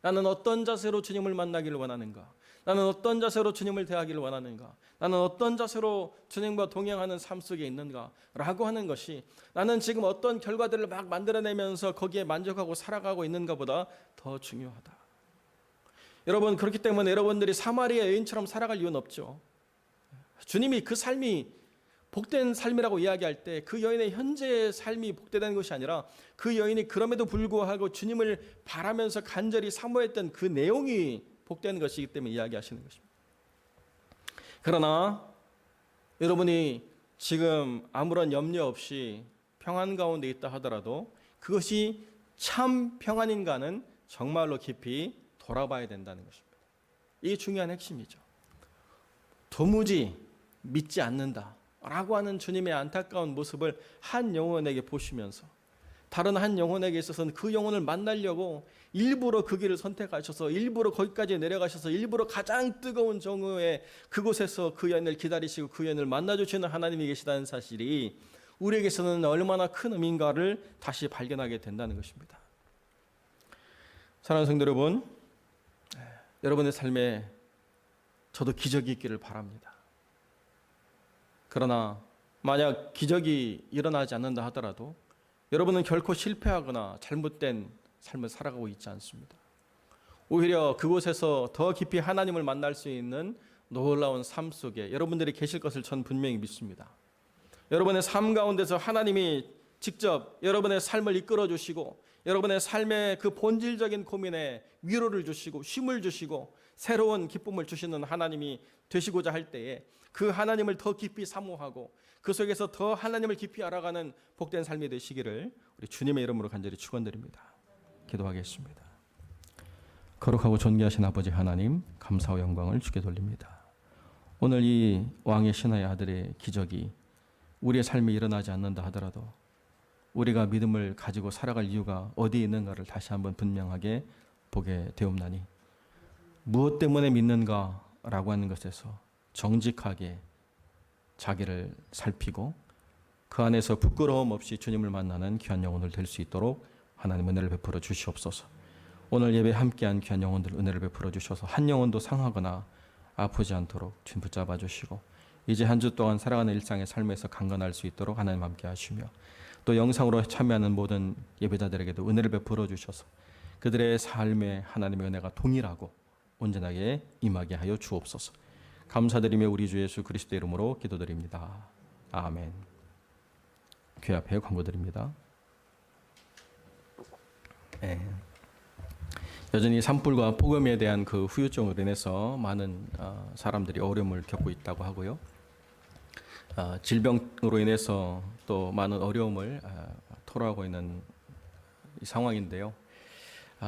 B: 나는 어떤 자세로 주님을 만나기를 원하는가? 나는 어떤 자세로 주님을 대하기를 원하는가? 나는 어떤 자세로 주님과 동행하는 삶 속에 있는가? 라고 하는 것이 나는 지금 어떤 결과들을 막 만들어내면서 거기에 만족하고 살아가고 있는가보다 더 중요하다. 여러분, 그렇기 때문에 여러분들이 사마리아 여인처럼 살아갈 이유는 없죠. 주님이 그 삶이 복된 삶이라고 이야기할 때 그 여인의 현재의 삶이 복되다는 것이 아니라 그 여인이 그럼에도 불구하고 주님을 바라면서 간절히 사모했던 그 내용이 복되는 것이기 때문에 이야기하시는 것입니다. 그러나 여러분이 지금 아무런 염려 없이 평안 가운데 있다 하더라도 그것이 참 평안인가는 정말로 깊이 돌아봐야 된다는 것입니다. 이게 중요한 핵심이죠. 도무지 믿지 않는다 라고 하는 주님의 안타까운 모습을 한 영혼에게 보시면서 다른 한 영혼에게 있어서는 그 영혼을 만나려고 일부러 그 길을 선택하셔서 일부러 거기까지 내려가셔서 일부러 가장 뜨거운 정오에 그곳에서 그 여인을 기다리시고 그 여인을 만나주시는 하나님이 계시다는 사실이 우리에게서는 얼마나 큰 의미인가를 다시 발견하게 된다는 것입니다. 사랑하는 성도 여러분, 여러분의 삶에 저도 기적이 있기를 바랍니다. 그러나 만약 기적이 일어나지 않는다 하더라도 여러분은 결코 실패하거나 잘못된 삶을 살아가고 있지 않습니다. 오히려 그곳에서 더 깊이 하나님을 만날 수 있는 놀라운 삶 속에 여러분들이 계실 것을 전 분명히 믿습니다. 여러분의 삶 가운데서 하나님이 직접 여러분의 삶을 이끌어 주시고 여러분의 삶의 그 본질적인 고민에 위로를 주시고 쉼을 주시고 새로운 기쁨을 주시는 하나님이 되시고자 할 때에 그 하나님을 더 깊이 사모하고 그 속에서 더 하나님을 깊이 알아가는 복된 삶이 되시기를 우리 주님의 이름으로 간절히 축원드립니다. 기도하겠습니다. 거룩하고 존귀하신 아버지 하나님, 감사와 영광을 주께 돌립니다. 오늘 이 왕의 신하의 아들의 기적이 우리의 삶에 일어나지 않는다 하더라도 우리가 믿음을 가지고 살아갈 이유가 어디에 있는가를 다시 한번 분명하게 보게 되옵나니 무엇 때문에 믿는가라고 하는 것에서 정직하게 자기를 살피고 그 안에서 부끄러움 없이 주님을 만나는 귀한 영혼들 될 수 있도록 하나님 은혜를 베풀어 주시옵소서. 오늘 예배 함께한 귀한 영혼들 은혜를 베풀어 주셔서 한 영혼도 상하거나 아프지 않도록 주님 붙잡아 주시고 이제 한 주 동안 살아가는 일상의 삶에서 강건할 수 있도록 하나님 함께 하시며 또 영상으로 참여하는 모든 예배자들에게도 은혜를 베풀어 주셔서 그들의 삶에 하나님의 은혜가 동일하고 온전하게 임하게 하여 주옵소서. 감사드리며 우리 주 예수 그리스도의 이름으로 기도드립니다. 아멘. 교회 앞에 광고드립니다. 네. 여전히 산불과 폭염에 대한 그 후유증으로 인해서 많은 사람들이 어려움을 겪고 있다고 하고요. 질병으로 인해서 또 많은 어려움을 토로하고 있는 이 상황인데요.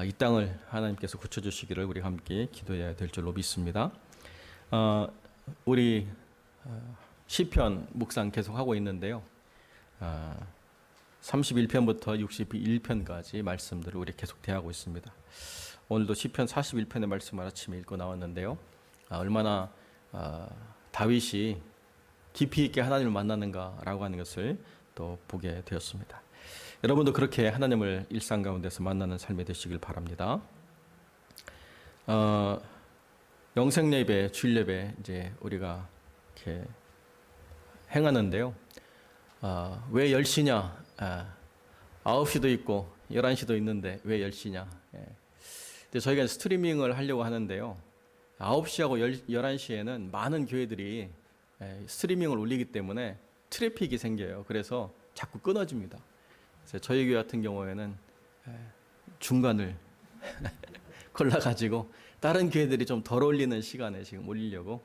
B: 이 땅을 하나님께서 고쳐주시기를 우리 함께 기도해야 될 줄로 믿습니다. 우리 시편 묵상 계속하고 있는데요. 31편부터 61편까지 말씀들을 우리 계속 대하고 있습니다. 오늘도 시편 41편의 말씀을 아침에 읽고 나왔는데요. 얼마나 다윗이 깊이 있게 하나님을 만나는가라고 하는 것을 또 보게 되었습니다. 여러분도 그렇게 하나님을 일상 가운데서 만나는 삶이 되시길 바랍니다. 영생 예배, 주일 예배 이제 우리가 이렇게 행하는데요. 왜 10시냐? 9시도 있고 11시도 있는데 왜 10시냐? 근데 저희가 스트리밍을 하려고 하는데요. 9시하고 11시에는 많은 교회들이 스트리밍을 올리기 때문에 트래픽이 생겨요. 그래서 자꾸 끊어집니다. 그래서 저희 교회 같은 경우에는 중간을 골라가지고 다른 교회들이 좀 덜 올리는 시간에 지금 올리려고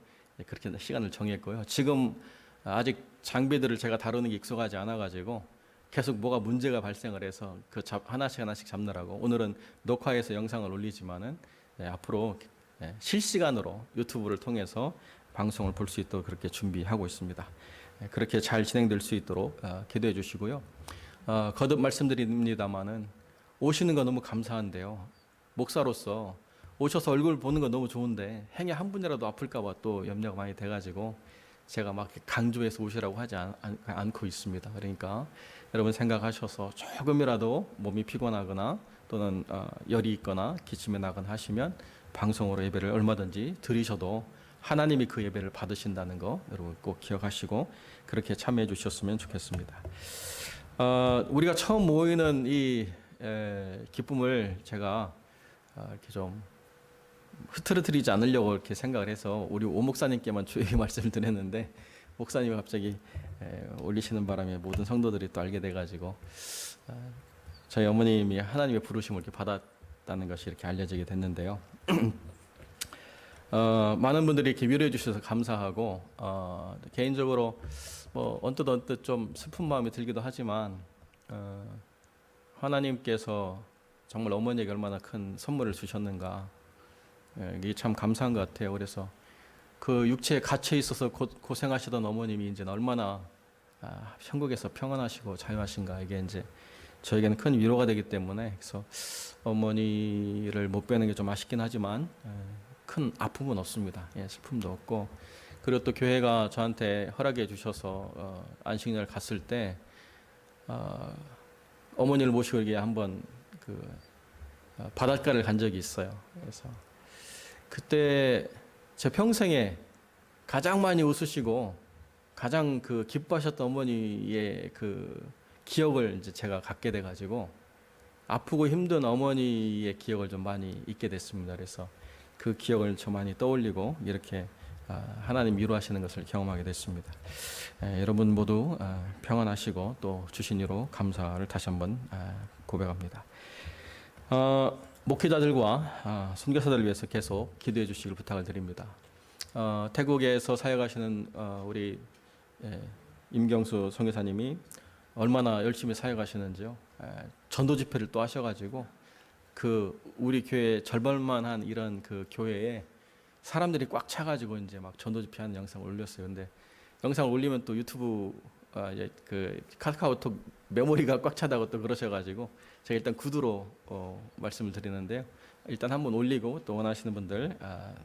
B: 그렇게 시간을 정했고요. 지금 아직 장비들을 제가 다루는 게 익숙하지 않아가지고 계속 뭐가 문제가 발생을 해서 그 하나씩 잡느라고 오늘은 녹화해서 영상을 올리지만은 앞으로 실시간으로 유튜브를 통해서 방송을 볼 수 있도록 그렇게 준비하고 있습니다. 그렇게 잘 진행될 수 있도록 기도해 주시고요. 거듭 말씀드립니다만은 오시는 거 너무 감사한데요. 목사로서 오셔서 얼굴 보는 거 너무 좋은데 행여 한 분이라도 아플까봐 또 염려가 많이 돼가지고 제가 막 강조해서 오시라고 하지 않고 있습니다. 그러니까 여러분 생각하셔서 조금이라도 몸이 피곤하거나 또는 열이 있거나 기침이 나거나 하시면 방송으로 예배를 얼마든지 드리셔도 하나님이 그 예배를 받으신다는 거 여러분 꼭 기억하시고 그렇게 참여해 주셨으면 좋겠습니다. 우리가 처음 모이는 이 기쁨을 제가 이렇게 좀 흐트러뜨리지 않으려고 이렇게 생각을 해서 우리 오 목사님께만 주의 말씀을 드렸는데 목사님이 갑자기 올리시는 바람에 모든 성도들이 또 알게 돼가지고 저희 어머님이 하나님의 부르심을 이렇게 받았다는 것이 이렇게 알려지게 됐는데요. 많은 분들이 이렇게 위로해 주셔서 감사하고 개인적으로 뭐 언뜻 좀 슬픈 마음이 들기도 하지만 하나님께서 정말 어머니에게 얼마나 큰 선물을 주셨는가 이게 참 감사한 것 같아요. 그래서 그 육체에 갇혀 있어서 고생하시던 어머님이 이제 얼마나 천국에서 평안하시고 자유하신가 이게 이제 저에게는 큰 위로가 되기 때문에 그래서 어머니를 못 뵈는 게 좀 아쉽긴 하지만 큰 아픔은 없습니다. 슬픔도 없고 그리고 또 교회가 저한테 허락해 주셔서 안식년을 갔을 때 어머니를 모시고 이게 한번 그 바닷가를 간 적이 있어요. 그래서 그때 제 평생에 가장 많이 웃으시고 가장 그 기뻐하셨던 어머니의 그 기억을 이제 제가 갖게 돼 가지고 아프고 힘든 어머니의 기억을 좀 많이 잊게 됐습니다. 그래서 그 기억을 좀 많이 떠올리고 이렇게 하나님 위로하시는 것을 경험하게 됐습니다. 여러분 모두 평안하시고 또 주신 위로 감사를 다시 한번 고백합니다. 목회자들과 선교사들을 위해서 계속 기도해 주시길 부탁을 드립니다. 태국에서 사역하시는 우리 임경수 선교사님이 얼마나 열심히 사역하시는지요. 전도 집회를 또 하셔가지고 그 우리 교회 절반만한 이런 그 교회에 사람들이 꽉 차가지고 이제 막 전도 집회하는 영상을 올렸어요. 근데 영상을 올리면 또 유튜브 그 카카오톡 메모리가 꽉 차다고 또 그러셔가지고 제가 일단 구두로 말씀을 드리는데요. 일단 한번 올리고 또 원하시는 분들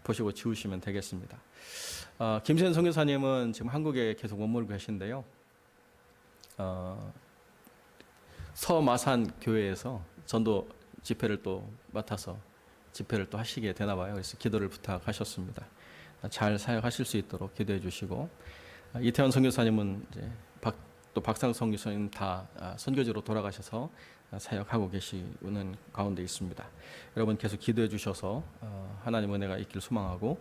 B: 보시고 지우시면 되겠습니다. 김세현 선교사님은 지금 한국에 계속 머물고 계신데요. 서마산 교회에서 전도 집회를 또 맡아서 집회를 또 하시게 되나 봐요. 그래서 기도를 부탁하셨습니다. 잘 사역하실 수 있도록 기도해 주시고 이태원 선교사님은 이제 또 박상 선교사님 다 선교지로 돌아가셔서 사역하고 계시는 가운데 있습니다. 여러분 계속 기도해 주셔서 하나님 은혜가 있길 소망하고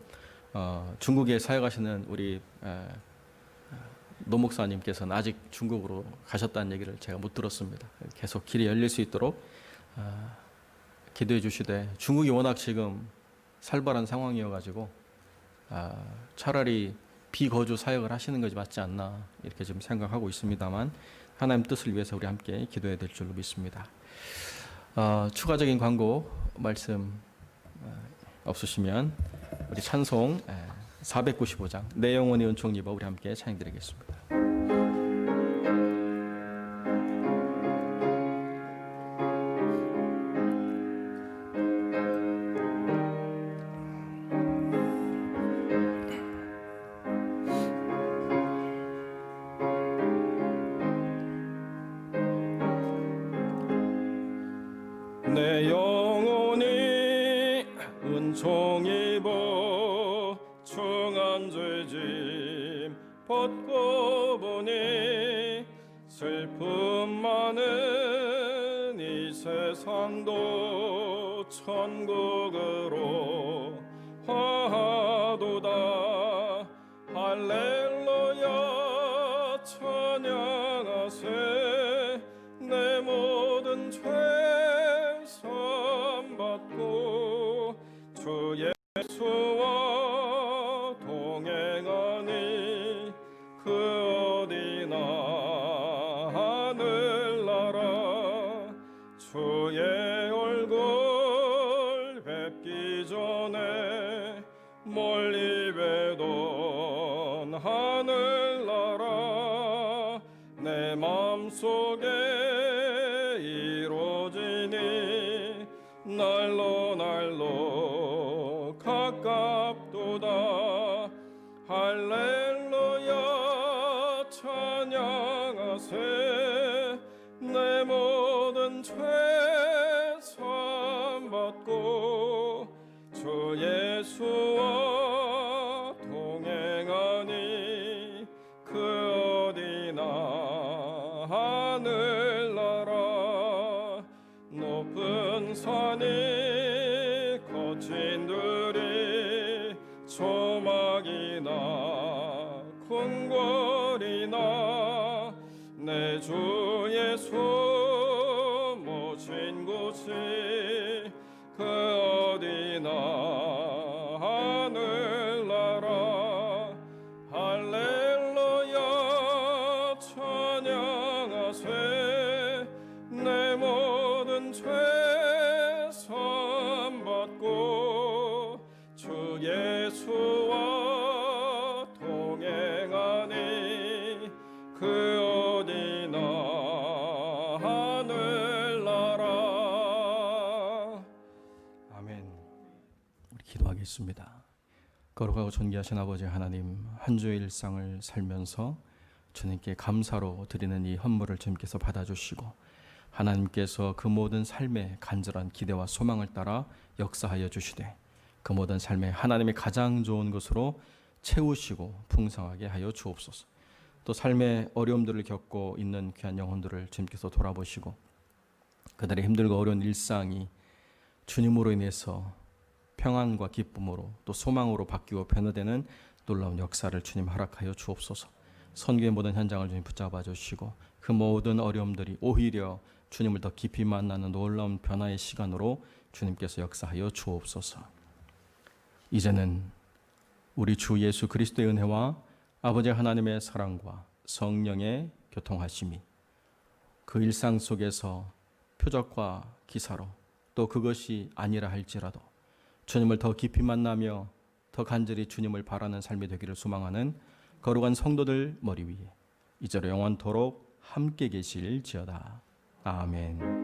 B: 중국에 사역하시는 우리 노 목사님께서는 아직 중국으로 가셨다는 얘기를 제가 못 들었습니다. 계속 길이 열릴 수 있도록 기도해 주시되 중국이 워낙 지금 살벌한 상황이어가지고 차라리 비거주 사역을 하시는 것이 맞지 않나 이렇게 좀 생각하고 있습니다만 하나님 뜻을 위해서 우리 함께 기도해야 될 줄로 믿습니다. 추가적인 광고 말씀 없으시면 우리 찬송 495장 내 영혼이 은총 입어 우리 함께 찬양드리겠습니다.
C: 내 영혼이 은총 입어 충한 죄짐 벗고 보니 슬픔 많은 이 세상도 천국으로 화하도다. 할렐루야 찬양하세. 내 모든 죄 받고 주 예수와 동행하니 그 어디나 하늘나라. 주의 얼굴 뵙기 전에 멀리 뵈던 하늘나라. 내 맘속에 이루어지니 날로 날로 가깝도다. 할렐루야 찬양하세. 내 모든 죄 예수와 동행하니 그 어디나 하늘나라 높은 산이 거친 들이 조막이나 궁궐이나 내 주 예수 모신 곳이 그 어디나 하늘나라 할렐루야 찬양하세 내 모든 죄 선받고 주 예수와 동행하니 그 어디나 하늘나라.
B: 아멘. 우리 기도하겠습니다. 거룩하고 존귀하신 아버지 하나님, 한 주의 일상을 살면서 주님께 감사로 드리는 이 헌물을 주님께서 받아주시고 하나님께서 그 모든 삶의 간절한 기대와 소망을 따라 역사하여 주시되 그 모든 삶에 하나님의 가장 좋은 것으로 채우시고 풍성하게 하여 주옵소서. 또 삶의 어려움들을 겪고 있는 귀한 영혼들을 주님께서 돌아보시고 그들의 힘들고 어려운 일상이 주님으로 인해서 평안과 기쁨으로 또 소망으로 바뀌고 변화되는 놀라운 역사를 주님 허락하여 주옵소서. 선교의 모든 현장을 주님 붙잡아 주시고 그 모든 어려움들이 오히려 주님을 더 깊이 만나는 놀라운 변화의 시간으로 주님께서 역사하여 주옵소서. 이제는 우리 주 예수 그리스도의 은혜와 아버지 하나님의 사랑과 성령의 교통하심이 그 일상 속에서 표적과 기사로 또 그것이 아니라 할지라도 주님을 더 깊이 만나며 더 간절히 주님을 바라는 삶이 되기를 소망하는 거룩한 성도들 머리 위에 이제로 영원토록 함께 계실지어다. 아멘.